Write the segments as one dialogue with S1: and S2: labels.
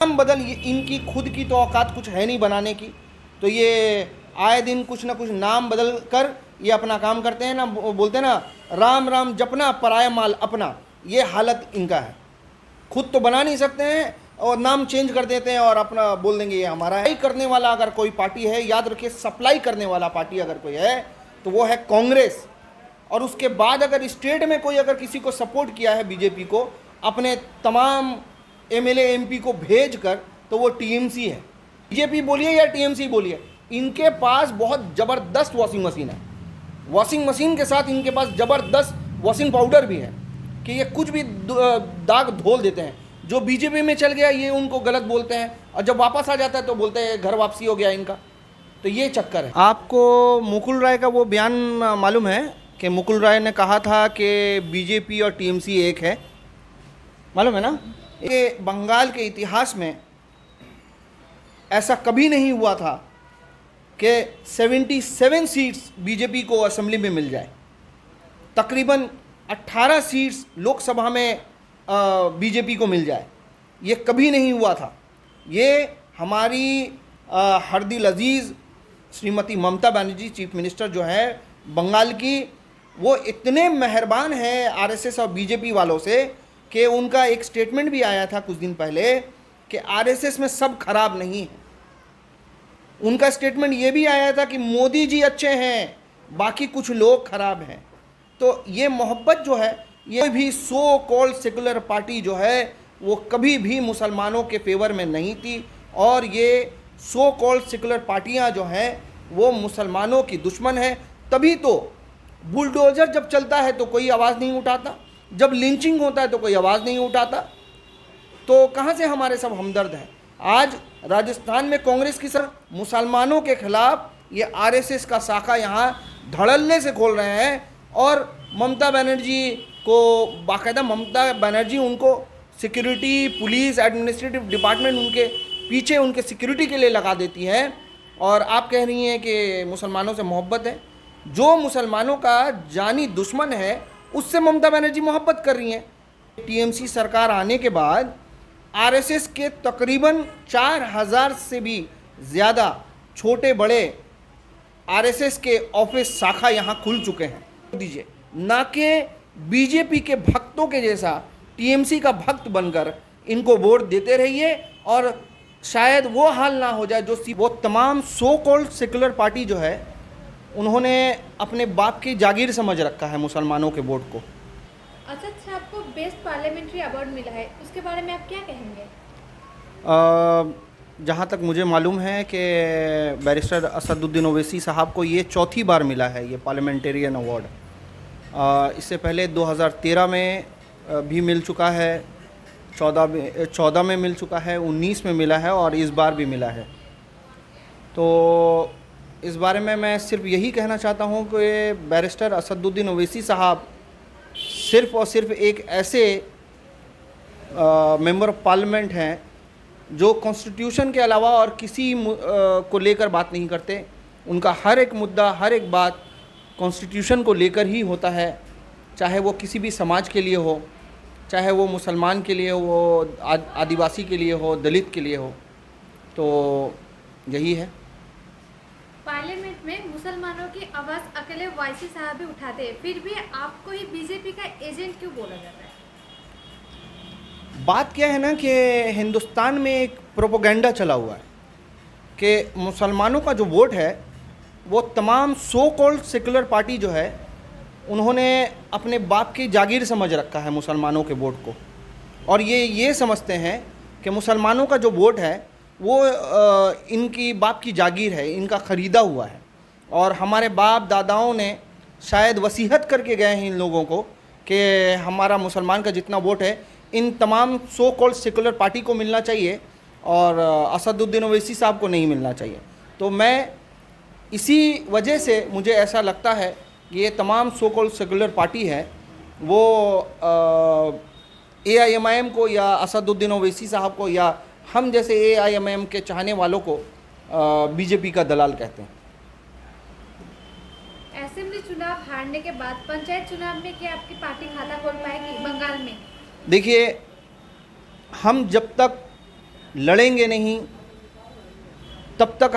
S1: हम बदल, ये इनकी खुद की तो औकात कुछ है नहीं बनाने की, तो ये आए दिन कुछ ना कुछ नाम बदल कर ये अपना काम करते हैं ना। बोलते हैं ना, राम राम जपना पराया माल अपना, ये हालत इनका है। खुद तो बना नहीं सकते हैं और नाम चेंज कर देते हैं और अपना बोल देंगे ये हमारा है। सप्लाई करने वाला अगर कोई पार्टी है, याद रखिए, सप्लाई करने वाला पार्टी अगर कोई है तो वो है कांग्रेस। और उसके बाद अगर स्टेट में कोई अगर किसी को सपोर्ट किया है बीजेपी को, अपने तमाम एमएलए एमपी को भेज कर, तो वो टीएमसी है। बीजेपी बोलिए या टीएमसी बोलिए, इनके पास बहुत ज़बरदस्त वॉशिंग मशीन है। वॉशिंग मशीन के साथ इनके पास ज़बरदस्त वॉशिंग पाउडर भी है कि ये कुछ भी दाग धोल देते हैं। जो बीजेपी में चल गया ये उनको गलत बोलते हैं, और जब वापस आ जाता है तो बोलते हैं घर वापसी हो गया इनका। तो ये चक्कर है। आपको मुकुल राय का वो बयान मालूम है कि मुकुल राय ने कहा था कि बीजेपी और टीएमसी एक है, मालूम है ना? ये बंगाल के इतिहास में ऐसा कभी नहीं हुआ था कि 77 सीट्स बीजेपी को असेंबली में मिल जाए। तकरीबन 18 सीट्स लोकसभा में बीजेपी को मिल जाए, ये कभी नहीं हुआ था। ये हमारी हरदिल अजीज़ श्रीमती ममता बनर्जी, चीफ मिनिस्टर जो है बंगाल की, वो इतने मेहरबान हैं आरएसएस और बीजेपी वालों से कि उनका एक स्टेटमेंट भी आया था कुछ दिन पहले कि आरएसएस में सब खराब नहीं है। उनका स्टेटमेंट ये भी आया था कि मोदी जी अच्छे हैं, बाकी कुछ लोग खराब हैं। तो ये मोहब्बत जो है, ये भी सो कॉल्ड सेकुलर पार्टी जो है वो कभी भी मुसलमानों के फेवर में नहीं थी, और ये सो कॉल्ड सेकुलर पार्टियां जो हैं वो मुसलमानों की दुश्मन है। तभी तो बुलडोज़र जब चलता है तो कोई आवाज़ नहीं उठाता, जब लिंचिंग होता है तो कोई आवाज़ नहीं उठाता। तो कहाँ से हमारे सब हमदर्द हैं? आज राजस्थान में कांग्रेस की सर मुसलमानों के खिलाफ ये आरएसएस का शाखा यहाँ धड़ल्ले से खोल रहे हैं, और ममता बनर्जी को बाकायदा, ममता बनर्जी उनको सिक्योरिटी, पुलिस, एडमिनिस्ट्रेटिव डिपार्टमेंट उनके पीछे उनके सिक्योरिटी के लिए लगा देती है। और आप कह रही हैं कि मुसलमानों से मोहब्बत है। जो मुसलमानों का जानी दुश्मन है उससे ममता बनर्जी मोहब्बत कर रही हैं। टीएमसी सरकार आने के बाद आरएसएस के तकरीबन 4000 से भी ज़्यादा छोटे बड़े आरएसएस के ऑफिस शाखा यहाँ खुल चुके हैं। दीजिए ना कि बीजेपी के भक्तों के जैसा टीएमसी का भक्त बनकर इनको वोट देते रहिए, और शायद वो हाल ना हो जाए जो वो तमाम सो कॉल्ड सेकुलर पार्टी जो है उन्होंने अपने बाप की जागीर समझ रखा है मुसलमानों के वोट को।
S2: अच्छा, आपको बेस्ट पार्लियामेंट्री अवार्ड मिला है, उसके बारे में आप क्या कहेंगे?
S1: जहाँ तक मुझे मालूम है कि बैरिस्टर असदुद्दीन ओवैसी साहब को ये चौथी बार मिला है ये पार्लियामेंटेरियन अवार्ड। इससे पहले 2013 में भी मिल चुका है, 14 में मिल चुका है, 19 में मिला है और इस बार भी मिला है। तो इस बारे में मैं सिर्फ यही कहना चाहता हूँ कि बैरिस्टर असदुद्दीन ओवैसी साहब सिर्फ़ और सिर्फ एक ऐसे मेंबर ऑफ पार्लियामेंट हैं जो कॉन्स्टिट्यूशन के अलावा और किसी को लेकर बात नहीं करते। उनका हर एक मुद्दा, हर एक बात कॉन्स्टिट्यूशन को लेकर ही होता है, चाहे वो किसी भी समाज के लिए हो, चाहे वो मुसलमान के लिए हो, आदिवासी के लिए हो, दलित के लिए हो। तो यही है।
S2: पार्लियामेंट में मुसलमानों की आवाज़ अकेले वाइसी साहब भी उठाते हैं, फिर भी आपको ही बीजेपी का एजेंट क्यों बोला जाता है?
S1: बात क्या है ना कि हिंदुस्तान में एक प्रोपोगंडा चला हुआ है कि मुसलमानों का जो वोट है वो तमाम सो कॉल्ड सेकुलर पार्टी जो है उन्होंने अपने बाप की जागीर समझ रखा है मुसलमानों के वोट को, और ये समझते हैं कि मुसलमानों का जो वोट है वो इनकी बाप की जागीर है, इनका ख़रीदा हुआ है। और हमारे बाप दादाओं ने शायद वसीयत करके गए हैं इन लोगों को कि हमारा मुसलमान का जितना वोट है इन तमाम सो कॉल्ड सेकुलर पार्टी को मिलना चाहिए और असदुद्दीन ओवैसी साहब को नहीं मिलना चाहिए। तो मैं इसी वजह से मुझे ऐसा लगता है कि ये तमाम सो कॉल्ड सेकुलर पार्टी है वो AIMIM को या असदुद्दीन ओवैसी साहब को या हम जैसे AIMIM के चाहने वालों को बीजेपी का दलाल कहते हैं।
S2: असेंबली चुनाव हारने के बाद पंचायत चुनाव में क्या आपकी पार्टी खाता खोल पाएगी बंगाल में?
S1: देखिए, हम जब तक लड़ेंगे नहीं, तब तक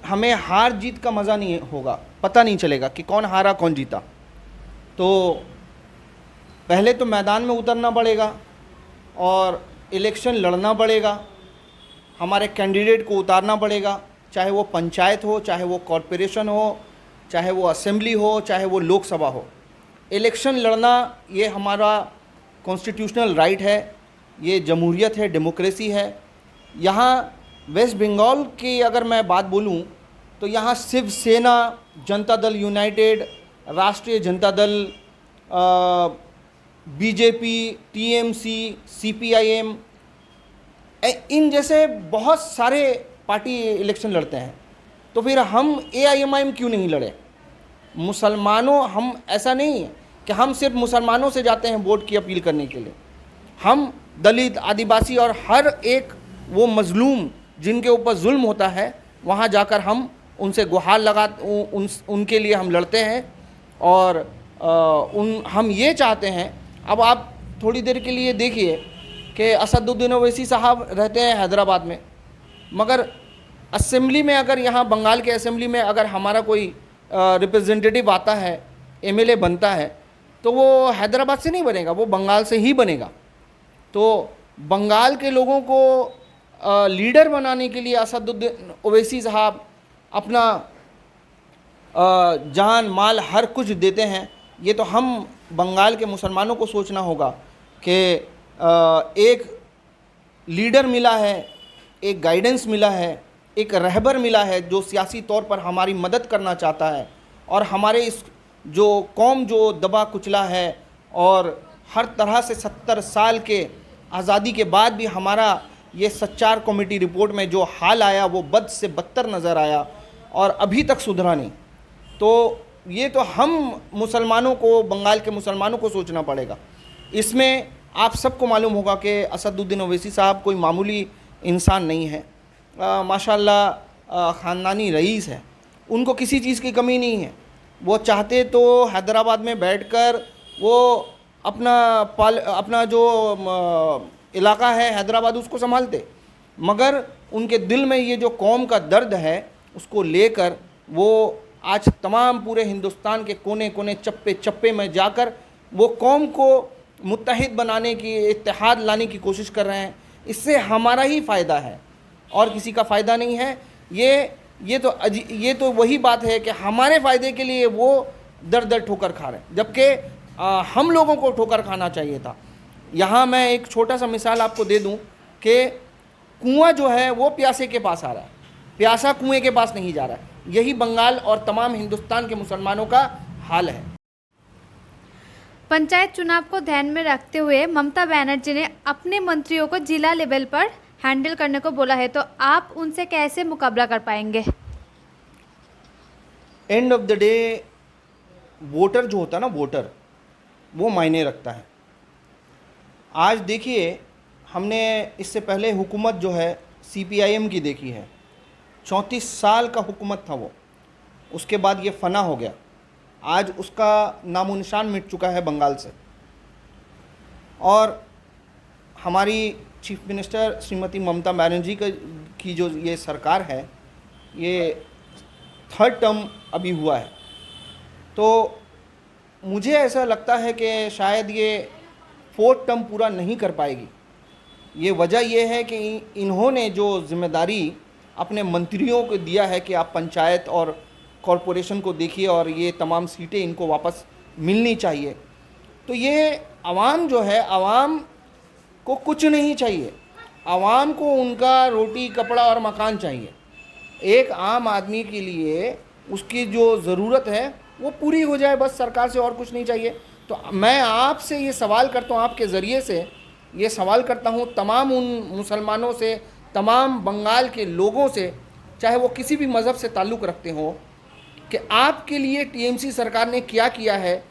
S1: हमें हार जीत का मज़ा नहीं होगा, पता नहीं चलेगा कि कौन हारा कौन जीता। तो पहले तो मैदान में उतरना पड़ेगा और इलेक्शन लड़ना पड़ेगा, हमारे कैंडिडेट को उतारना पड़ेगा, चाहे वो पंचायत हो, चाहे वो कॉरपोरेशन हो, चाहे वो असेंबली हो, चाहे वो लोकसभा हो। इलेक्शन लड़ना ये हमारा कॉन्स्टिट्यूशनल राइट है, ये जमहूरियत है, डेमोक्रेसी है। यहाँ वेस्ट बंगाल की अगर मैं बात बोलूँ तो यहाँ शिवसेना, जनता दल यूनाइटेड, राष्ट्रीय Janata Dal, BJP, TMC, CPIM, इन जैसे बहुत सारे पार्टी इलेक्शन लड़ते हैं। तो फिर हम एआईएमआईएम क्यों नहीं लड़े? मुसलमानों, हम ऐसा नहीं है कि हम सिर्फ मुसलमानों से जाते हैं वोट की अपील करने के लिए। हम दलित, आदिवासी और हर एक वो मजलूम जिनके ऊपर जुल्म होता है, वहाँ जाकर हम उनसे गुहार उनके लिए हम लड़ते हैं। और हम ये चाहते हैं, अब आप थोड़ी देर के लिए देखिए कि असदुद्दीन ओवैसी साहब रहते हैं हैदराबाद में, मगर असेंबली में अगर यहाँ बंगाल के असेंबली में अगर हमारा कोई रिप्रेजेंटेटिव आता है, एमएलए बनता है, तो वो हैदराबाद से नहीं बनेगा, वो बंगाल से ही बनेगा। तो बंगाल के लोगों को लीडर बनाने के लिए असदुद्दीन ओवैसी साहब अपना जान माल हर कुछ देते हैं। ये तो हम बंगाल के मुसलमानों को सोचना होगा कि एक लीडर मिला है, एक गाइडेंस मिला है, एक रहबर मिला है जो सियासी तौर पर हमारी मदद करना चाहता है, और हमारे इस जो कौम जो दबा कुचला है और हर तरह से 70 साल के आज़ादी के बाद भी हमारा ये सच्चार कमेटी रिपोर्ट में जो हाल आया वो बद से बदतर नज़र आया और अभी तक सुधरा नहीं। तो ये तो हम मुसलमानों को, बंगाल के मुसलमानों को सोचना पड़ेगा। इसमें आप सबको मालूम होगा कि असदुद्दीन ओवैसी साहब कोई मामूली इंसान नहीं है, माशाल्लाह ख़ानदानी रईस है, उनको किसी चीज़ की कमी नहीं है। वो चाहते तो हैदराबाद में बैठकर वो अपना जो इलाका है हैदराबाद उसको संभालते, मगर उनके दिल में ये जो कौम का दर्द है उसको लेकर वो आज तमाम पूरे हिंदुस्तान के कोने कोने, चप्पे चप्पे में जाकर वो कौम को मुत्तहिद बनाने की, इत्तेहाद लाने की कोशिश कर रहे हैं। इससे हमारा ही फ़ायदा है और किसी का फ़ायदा नहीं है। ये तो वही बात है कि हमारे फ़ायदे के लिए वो दर दर ठोकर खा रहे हैं, जबकि हम लोगों को ठोकर खाना चाहिए था। यहाँ मैं एक छोटा सा मिसाल आपको दे दूँ कि कुआं जो है वो प्यासे के पास आ रहा है, प्यासा कुएं के पास नहीं जा रहा है। यही बंगाल और तमाम हिंदुस्तान के मुसलमानों का हाल है।
S2: पंचायत चुनाव को ध्यान में रखते हुए ममता बनर्जी ने अपने मंत्रियों को जिला लेवल पर हैंडल करने को बोला है, तो आप उनसे कैसे मुकाबला कर पाएंगे?
S1: End of the day voter जो होता है ना, वोटर वो मायने रखता है। आज देखिए, हमने इससे पहले हुकूमत जो है सीपीआईएम की देखी है, 34 साल का हुकूमत था वो, उसके बाद ये फना हो गया। आज उसका नामो निशान मिट चुका है बंगाल से। और हमारी चीफ मिनिस्टर श्रीमती ममता बनर्जी की जो ये सरकार है, ये 3rd टर्म अभी हुआ है। तो मुझे ऐसा लगता है कि शायद ये 4th टर्म पूरा नहीं कर पाएगी। ये वजह ये है कि इन्होंने जो जिम्मेदारी अपने मंत्रियों को दिया है कि आप पंचायत और कॉरपोरेशन को देखिए और ये तमाम सीटें इनको वापस मिलनी चाहिए, तो ये आवाम जो है, आवाम को कुछ नहीं चाहिए, आवाम को उनका रोटी कपड़ा और मकान चाहिए। एक आम आदमी के लिए उसकी जो ज़रूरत है वो पूरी हो जाए, बस सरकार से और कुछ नहीं चाहिए। तो मैं आपसे ये सवाल करता हूँ, आपके ज़रिए से ये सवाल करता हूँ तमाम उन मुसलमानों से, तमाम बंगाल के लोगों से, चाहे वो किसी भी मज़हब से ताल्लुक़ रखते हों, कि आपके लिए टीएमसी सरकार ने क्या किया है।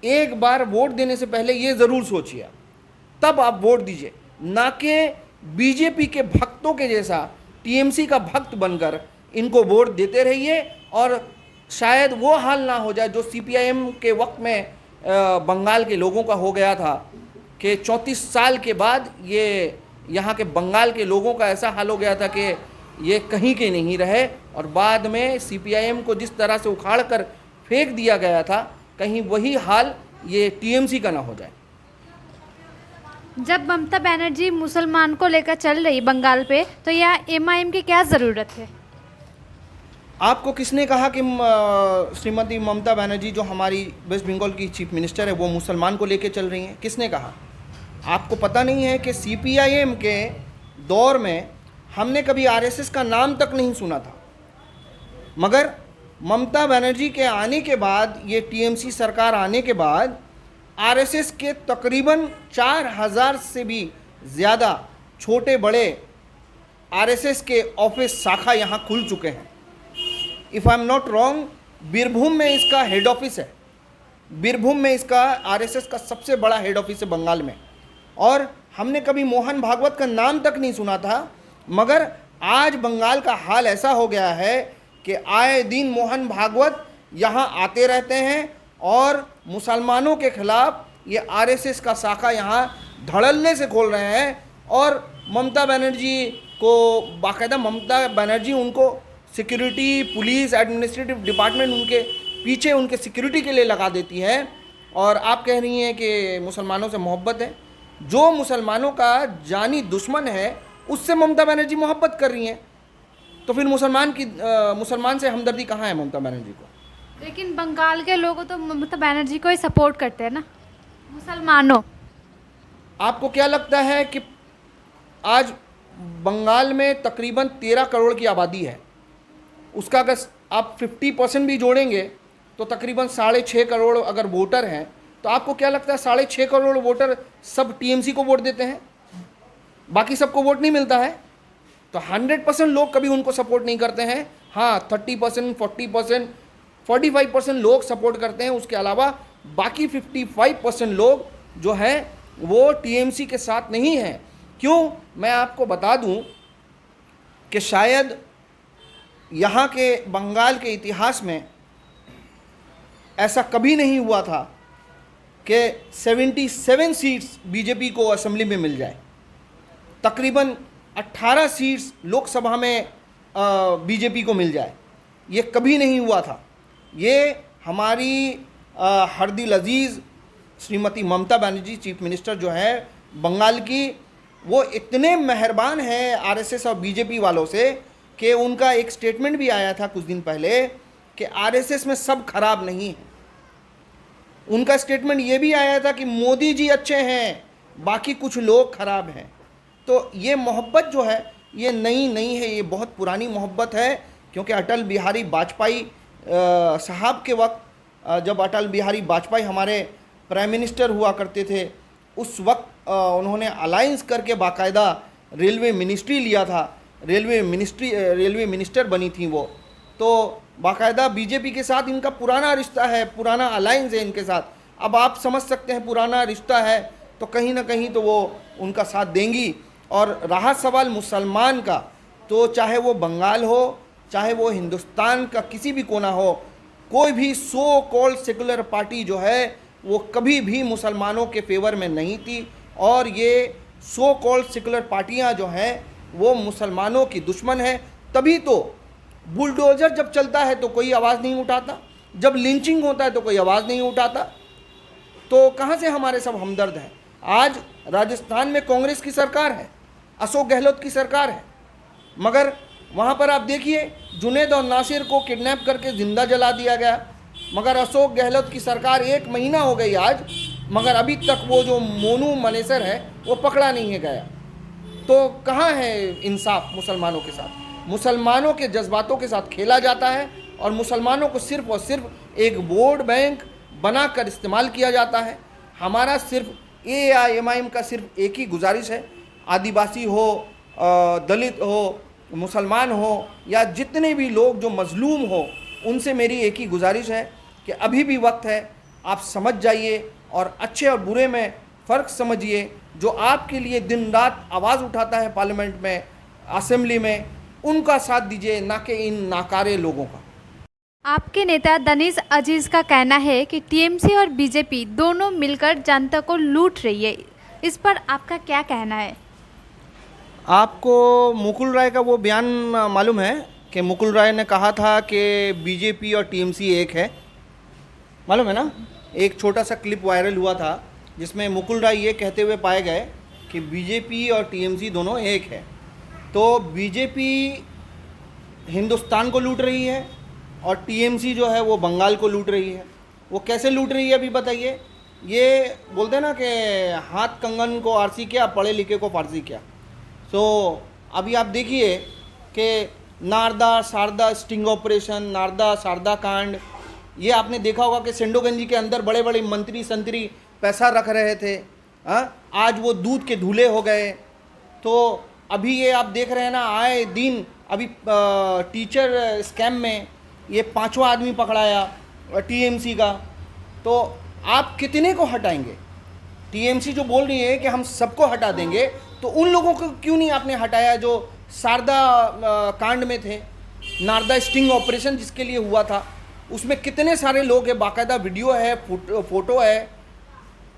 S1: एक बार वोट देने से पहले ये ज़रूर सोचिए, तब आप वोट दीजिए, ना कि बीजेपी के भक्तों के जैसा टीएमसी का भक्त बनकर इनको वोट देते रहिए और शायद वो हाल ना हो जाए जो सीपीआईएम के वक्त में बंगाल के लोगों का हो गया था कि 34 साल के बाद ये यहाँ के बंगाल के लोगों का ऐसा हाल हो गया था कि ये कहीं के नहीं रहे, और बाद में सीपीआईएम को जिस तरह से उखाड़ कर फेंक दिया गया था, कहीं वही हाल ये टीएमसी का ना हो जाए।
S2: जब ममता बनर्जी मुसलमान को लेकर चल रही बंगाल पे, तो यहाँ एमआईएम की क्या ज़रूरत है?
S1: आपको किसने कहा कि श्रीमती ममता बनर्जी जो हमारी वेस्ट बंगाल की चीफ मिनिस्टर है वो मुसलमान को लेके चल रही हैं? किसने कहा? आपको पता नहीं है कि सीपीआईएम के दौर में हमने कभी आरएसएस का नाम तक नहीं सुना था, मगर ममता बनर्जी के आने के बाद, ये टीएमसी सरकार आने के बाद, आरएसएस के तकरीबन 4000 से भी ज़्यादा छोटे बड़े आरएसएस के ऑफिस शाखा यहाँ खुल चुके हैं। If I am not wrong, Birbhum में इसका हेड ऑफिस है। बीरभूम में इसका आरएसएस का सबसे बड़ा हेड ऑफिस है बंगाल में। और हमने कभी मोहन भागवत का नाम तक नहीं सुना था, मगर आज बंगाल का हाल ऐसा हो गया है कि आए दिन मोहन भागवत यहाँ आते रहते हैं और मुसलमानों के खिलाफ ये आरएसएस का शाखा यहाँ धड़ल्ले से खोल रहे हैं। और ममता बनर्जी को बाकायदा, ममता बनर्जी उनको सिक्योरिटी, पुलिस, एडमिनिस्ट्रेटिव डिपार्टमेंट उनके पीछे उनके सिक्योरिटी के लिए लगा देती है। और आप कह रही हैं कि मुसलमानों से मोहब्बत है। जो मुसलमानों का जानी दुश्मन है उससे ममता बनर्जी मोहब्बत कर रही हैं, तो फिर मुसलमान से हमदर्दी कहाँ है ममता बनर्जी को?
S2: लेकिन बंगाल के लोग तो ममता बनर्जी को ही सपोर्ट करते हैं ना, मुसलमानों। आपको
S1: क्या लगता है कि आज बंगाल में तकरीबन 13 करोड़ की आबादी है, उसका अगर आप 50% भी जोड़ेंगे तो तकरीबन 6.5 करोड़ अगर वोटर हैं, तो आपको क्या लगता है 6.5 करोड़ वोटर सब टीएमसी को वोट देते हैं? बाकी सबको वोट नहीं मिलता है? तो 100% लोग कभी उनको सपोर्ट नहीं करते हैं। हाँ, 30%, 40%, 45% लोग सपोर्ट करते हैं। उसके अलावा बाकी 55% लोग जो हैं वो टीएमसी के साथ नहीं हैं। क्यों? मैं आपको बता दूं कि शायद यहाँ के बंगाल के इतिहास में ऐसा कभी नहीं हुआ था कि 77 सीट्स बीजेपी को असेंबली में मिल जाए। तकरीबन 18 सीट्स लोकसभा में बीजेपी को मिल जाए, ये कभी नहीं हुआ था। ये हमारी हरदिल अजीज़ श्रीमती ममता बनर्जी चीफ मिनिस्टर जो है बंगाल की, वो इतने मेहरबान हैं आरएसएस और बीजेपी वालों से कि उनका एक स्टेटमेंट भी आया था कुछ दिन पहले कि आरएसएस में सब खराब नहीं है। उनका स्टेटमेंट ये भी आया था कि मोदी जी अच्छे हैं, बाकी कुछ लोग खराब हैं। तो ये मोहब्बत जो है ये नई नहीं है, ये बहुत पुरानी मोहब्बत है। क्योंकि अटल बिहारी वाजपेयी साहब के वक्त, जब अटल बिहारी वाजपेयी हमारे प्राइम मिनिस्टर हुआ करते थे, उस वक्त उन्होंने अलायंस करके बाकायदा रेलवे मिनिस्ट्री लिया था। रेलवे मिनिस्टर बनी थी वो। तो बाकायदा बीजेपी के साथ इनका पुराना रिश्ता है, पुराना अलायंस है इनके साथ। अब आप समझ सकते हैं पुराना रिश्ता है तो कहीं ना कहीं तो वो उनका साथ देंगी। और रहा सवाल मुसलमान का, तो चाहे वो बंगाल हो, चाहे वो हिंदुस्तान का किसी भी कोना हो, कोई भी सो कॉल्ड सेकुलर पार्टी जो है वो कभी भी मुसलमानों के फेवर में नहीं थी। और ये सो कॉल्ड सेकुलर पार्टियां जो हैं वो मुसलमानों की दुश्मन है। तभी तो बुलडोज़र जब चलता है तो कोई आवाज़ नहीं उठाता, जब लिंचिंग होता है तो कोई आवाज़ नहीं उठाता। तो कहाँ से हमारे सब हमदर्द हैं? आज राजस्थान में कांग्रेस की सरकार है, अशोक गहलोत की सरकार है, मगर वहाँ पर आप देखिए जुनैद और नासिर को किडनैप करके ज़िंदा जला दिया गया। मगर अशोक गहलोत की सरकार 1 महीना हो गई आज, मगर अभी तक वो जो मोनू मनेसर है वो पकड़ा नहीं है गया। तो कहाँ है इंसाफ मुसलमानों के साथ? मुसलमानों के जज्बातों के साथ खेला जाता है और मुसलमानों को सिर्फ़ और सिर्फ एक वोट बैंक बनाकर इस्तेमाल किया जाता है। हमारा सिर्फ एआईएमआईएम का सिर्फ एक ही गुजारिश है, आदिवासी हो, दलित हो, मुसलमान हो या जितने भी लोग जो मजलूम हो, उनसे मेरी एक ही गुजारिश है कि अभी भी वक्त है, आप समझ जाइए और अच्छे और बुरे में फ़र्क समझिए। जो आपके लिए दिन रात आवाज़ उठाता है पार्लियामेंट में, असेंबली में, उनका साथ दीजिए, ना कि इन नाकारे लोगों का।
S2: आपके नेता दनीश अजीज़ का कहना है कि टीएमसी और बीजेपी दोनों मिलकर जनता को लूट रही है, इस पर आपका क्या कहना है?
S1: आपको मुकुल राय का वो बयान मालूम है कि मुकुल राय ने कहा था कि बीजेपी और टीएमसी एक है, मालूम है ना? एक छोटा सा क्लिप वायरल हुआ था जिसमें मुकुल राय ये कहते हुए पाए गए कि बीजेपी और टीएमसी दोनों एक है। तो बीजेपी हिंदुस्तान को लूट रही है और टीएमसी जो है वो बंगाल को लूट रही है। वो कैसे लूट रही है अभी बताइए? ये बोलते हैं ना कि हाथ कंगन को आरसी क्या, पढ़े लिखे को फारसी क्या। तो अभी आप देखिए कि नारदा शारदा स्टिंग ऑपरेशन, नारदा शारदा कांड, ये आपने देखा होगा कि सिंडोगंजी के अंदर बड़े बड़े मंत्री संतरी पैसा रख रहे थे, आज वो दूध के धूले हो गए। तो अभी ये आप देख रहे हैं ना, आए दिन अभी टीचर स्कैम में ये 5वां आदमी पकड़ाया टीएमसी का। तो आप कितने को हटाएंगे? टीएमसी जो बोल रही है कि हम सबको हटा देंगे, तो उन लोगों को क्यों नहीं आपने हटाया जो शारदा कांड में थे? नारदा स्टिंग ऑपरेशन जिसके लिए हुआ था, उसमें कितने सारे लोग हैं, बाकायदा वीडियो है, फोटो है।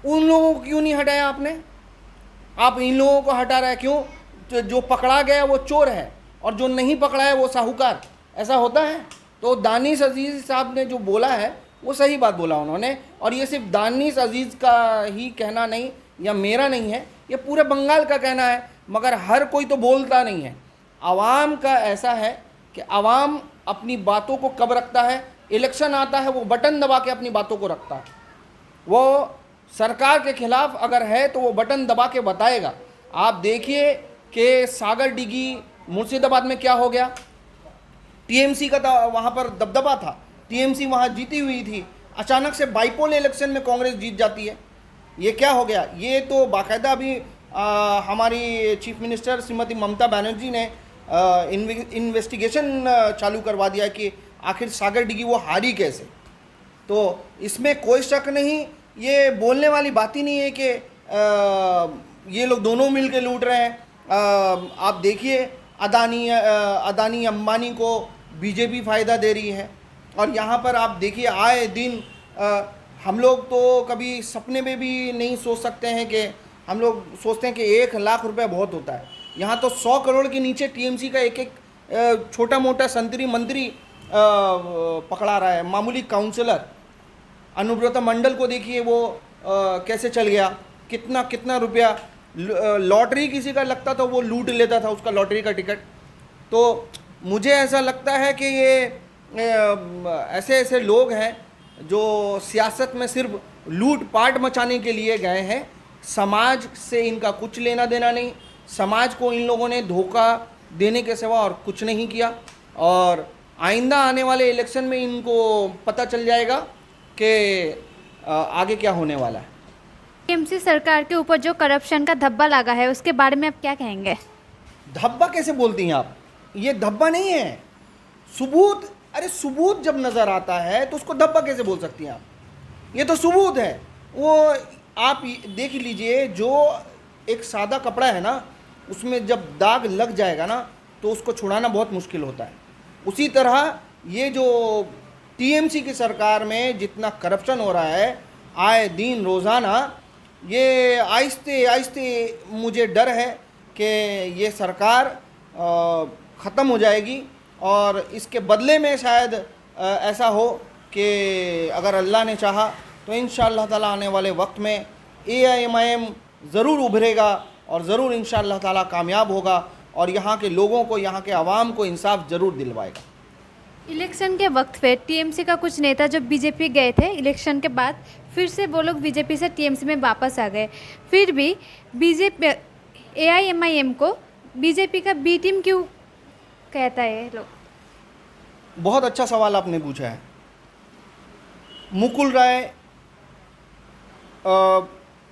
S1: उन लोगों को क्यों नहीं हटाया आपने? आप इन लोगों को हटा रहे हैं क्यों? जो पकड़ा गया वो चोर है और जो नहीं पकड़ा है वो साहूकार। ऐसा होता है? तो दानिश अजीज़ साहब ने जो बोला है वो सही बात बोला उन्होंने। और ये सिर्फ दानिश अजीज़ का ही कहना नहीं या मेरा नहीं है, ये पूरे बंगाल का कहना है, मगर हर कोई तो बोलता नहीं है। आवाम का ऐसा है कि आवाम अपनी बातों को कब रखता है? इलेक्शन आता है वो बटन दबा के अपनी बातों को रखता है। वो सरकार के खिलाफ अगर है तो वो बटन दबा के बताएगा। आप देखिए कि सागर डिगी मुर्शिदाबाद में क्या हो गया। टीएमसी का वहाँ पर दबदबा था, टीएमसी वहाँ जीती हुई थी, अचानक से बाइपोल इलेक्शन में कांग्रेस जीत जाती है। ये क्या हो गया? ये तो बाकायदा अभी हमारी चीफ मिनिस्टर श्रीमती ममता बनर्जी ने इन्वेस्टिगेशन चालू करवा दिया कि आखिर सागर डिगी वो हारी कैसे। तो इसमें कोई शक नहीं, ये बोलने वाली बात ही नहीं है कि ये लोग दोनों मिल के लूट रहे हैं। आप देखिए अदानी अंबानी को बीजेपी फ़ायदा दे रही है। और यहाँ पर आप देखिए आए दिन हम लोग तो कभी सपने में भी नहीं सोच सकते हैं कि हम लोग सोचते हैं कि 1 लाख रुपए बहुत होता है। यहाँ तो 100 करोड़ के नीचे टीएमसी का एक छोटा मोटा संतरी मंत्री पकड़ा रहा है। मामूली काउंसलर अनुब्रता मंडल को देखिए वो कैसे चल गया, कितना कितना रुपया। लॉटरी किसी का लगता था वो लूट लेता था उसका लॉटरी का टिकट। तो मुझे ऐसा लगता है कि ये ऐसे ऐसे लोग हैं जो सियासत में सिर्फ लूट पाट मचाने के लिए गए हैं। समाज से इनका कुछ लेना देना नहीं, समाज को इन लोगों ने धोखा देने के सिवा और कुछ नहीं किया। और आइंदा आने वाले इलेक्शन में इनको पता चल जाएगा कि आगे क्या होने वाला है।
S2: टीएमसी सरकार के ऊपर जो करप्शन का धब्बा लगा है उसके बारे में आप क्या कहेंगे?
S1: धब्बा कैसे बोलती हैं आप? ये धब्बा नहीं है, सबूत। अरे सबूत जब नज़र आता है तो उसको धब्बा कैसे बोल सकती हैं आप? ये तो सबूत है। वो आप देख लीजिए, जो एक सादा कपड़ा है ना, उसमें जब दाग लग जाएगा ना तो उसको छुड़ाना बहुत मुश्किल होता है। उसी तरह ये जो टीएमसी की सरकार में जितना करप्शन हो रहा है आए दिन रोज़ाना, ये आहिस्ते आहिस्ते मुझे डर है कि ये सरकार ख़त्म हो जाएगी। और इसके बदले में शायद ऐसा हो कि अगर अल्लाह ने चाहा तो इंशाअल्लाह ताला आने वाले वक्त में AIMIM ज़रूर उभरेगा और ज़रूर इंशाअल्लाह ताला कामयाब होगा और यहाँ के लोगों को, यहाँ के आवाम को इंसाफ ज़रूर दिलवाएगा।
S2: इलेक्शन के वक्त पे टीएमसी का कुछ नेता जब बीजेपी गए थे, इलेक्शन के बाद फिर से वो लोग बीजेपी से टीएमसी में वापस आ गए। फिर भी बीजेपी AIMIM को बीजेपी का बी टीम क्यों कहता है ये लोग?
S1: बहुत अच्छा सवाल आपने पूछा है। मुकुल राय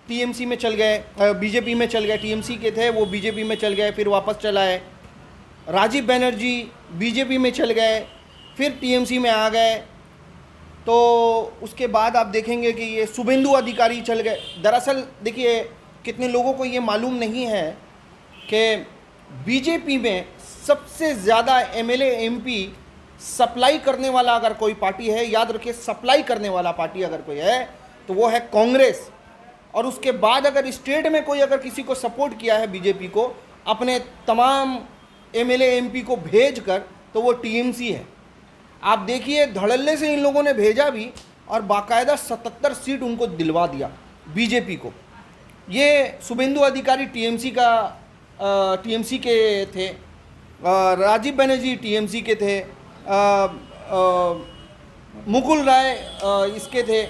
S1: टीएमसी में चल गए, बीजेपी में चल गए। टीएमसी के थे वो बीजेपी में चल गए, फिर वापस चल आए। राजीव बनर्जी बीजेपी में चल गए, फिर टीएमसी में आ गए। तो उसके बाद आप देखेंगे कि ये शुभेंदु अधिकारी चल गए। दरअसल देखिए, कितने लोगों को ये मालूम नहीं है कि बीजेपी में सबसे ज़्यादा MLA MP सप्लाई करने वाला अगर कोई पार्टी है, याद रखिए, सप्लाई करने वाला पार्टी अगर कोई है तो वो है कांग्रेस। और उसके बाद अगर स्टेट में कोई अगर किसी को सपोर्ट किया है बीजेपी को अपने तमाम एमएलए एमपी को भेज कर, तो वो टीएमसी है। आप देखिए धड़ल्ले से इन लोगों ने भेजा भी और बाकायदा 77 सीट उनको दिलवा दिया बीजेपी को। ये शुभेंदु अधिकारी टीएमसी के थे, राजीव बनर्जी टीएमसी के थे, मुकुल राय इसके थे,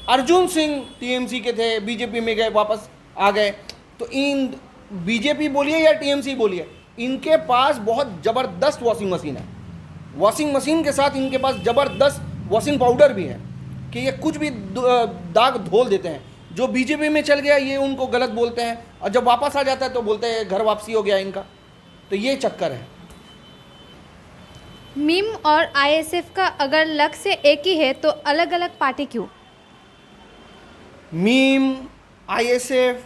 S1: अर्जुन सिंह टीएमसी के थे, बीजेपी में गए, वापस आ गए। तो इन बीजेपी बोलिए या टीएमसी बोलिए, इनके पास बहुत ज़बरदस्त वॉशिंग मशीन है। वॉशिंग मशीन के साथ इनके पास ज़बरदस्त वॉशिंग पाउडर भी है कि ये कुछ भी दाग धोल देते हैं। जो बीजेपी में चल गया ये उनको गलत बोलते हैं, और जब वापस आ जाता है तो बोलते हैं घर वापसी हो गया इनका। तो ये चक्कर है।
S2: मीम और आईएसएफ का अगर लक्ष्य एक ही है तो अलग अलग पार्टी क्यों?
S1: मीम, आईएसएफ,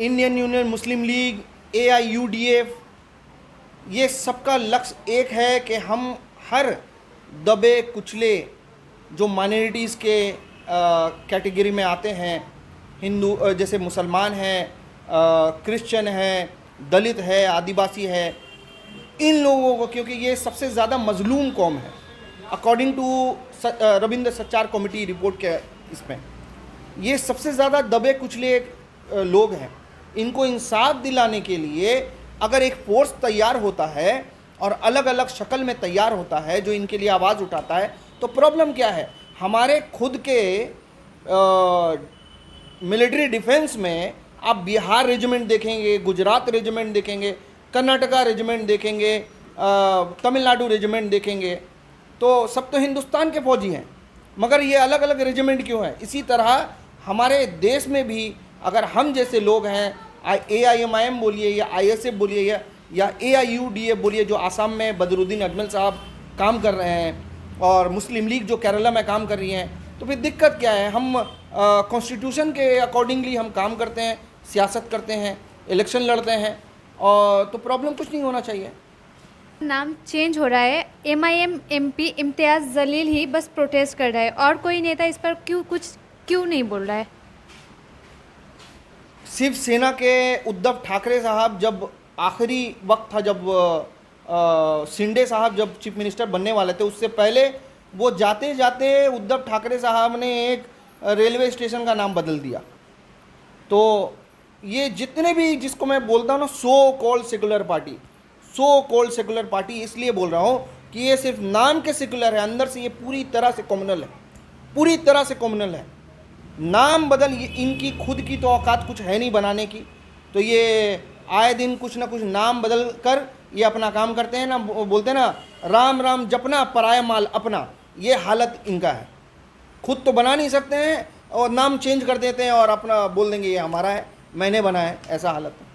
S1: इंडियन यूनियन मुस्लिम लीग, एआईयूडीएफ, ये सबका लक्ष्य एक है कि हम हर दबे कुचले जो माइनॉरिटीज़ के कैटेगरी में आते हैं, हिंदू जैसे मुसलमान हैं, क्रिश्चियन हैं, दलित है, आदिवासी है, इन लोगों को, क्योंकि ये सबसे ज़्यादा मजलूम कौम है according to Ravindra Sachar committee report के, इसमें ये सबसे ज़्यादा दबे कुचले लोग हैं। इनको इंसाफ दिलाने के लिए अगर एक फोर्स तैयार होता है और अलग अलग शक्ल में तैयार होता है जो इनके लिए आवाज़ उठाता है, तो प्रॉब्लम क्या है? हमारे खुद के मिलिट्री डिफेंस में आप बिहार रेजिमेंट देखेंगे, गुजरात रेजिमेंट देखेंगे, कर्नाटका रेजिमेंट देखेंगे, तमिलनाडु रेजिमेंट देखेंगे, तो सब तो हिंदुस्तान के फौजी हैं, मगर ये अलग अलग रेजिमेंट क्यों हैं? इसी तरह हमारे देश में भी अगर हम जैसे लोग हैं, AIMIM बोलिए या ISF बोलिए या AIUDF बोलिए, जो आसाम में बदरुद्दीन अजमल साहब काम कर रहे हैं, और मुस्लिम लीग जो केरला में काम कर रही हैं, तो फिर दिक्कत क्या है? हम कॉन्स्टिट्यूशन के अकॉर्डिंगली हम काम करते हैं, सियासत करते हैं, इलेक्शन लड़ते हैं, और तो प्रॉब्लम कुछ नहीं होना चाहिए।
S2: नाम चेंज हो रहा है, MIM MP इम्तियाज़ जलील ही बस प्रोटेस्ट कर रहा है, और कोई नेता इस पर क्यों नहीं बोल रहा है?
S1: शिवसेना के उद्धव ठाकरे साहब जब आखिरी वक्त था, जब शिंदे साहब जब चीफ मिनिस्टर बनने वाले थे, उससे पहले वो जाते जाते उद्धव ठाकरे साहब ने एक रेलवे स्टेशन का नाम बदल दिया। तो ये जितने भी, जिसको मैं बोलता हूँ ना सो कॉल्ड सेकुलर पार्टी, इसलिए बोल रहा हूँ कि ये सिर्फ नाम के सेकुलर है, अंदर से ये पूरी तरह से कम्युनल है, नाम बदल, ये इनकी खुद की तो औकात कुछ है नहीं बनाने की। तो ये आए दिन कुछ ना कुछ नाम बदल कर ये अपना काम करते हैं ना, बोलते हैं ना राम राम जपना पराया माल अपना, ये हालत इनका है। खुद तो बना नहीं सकते हैं और नाम चेंज कर देते हैं और अपना बोल देंगे ये हमारा है, मैंने बनाया है, ऐसा हालत है।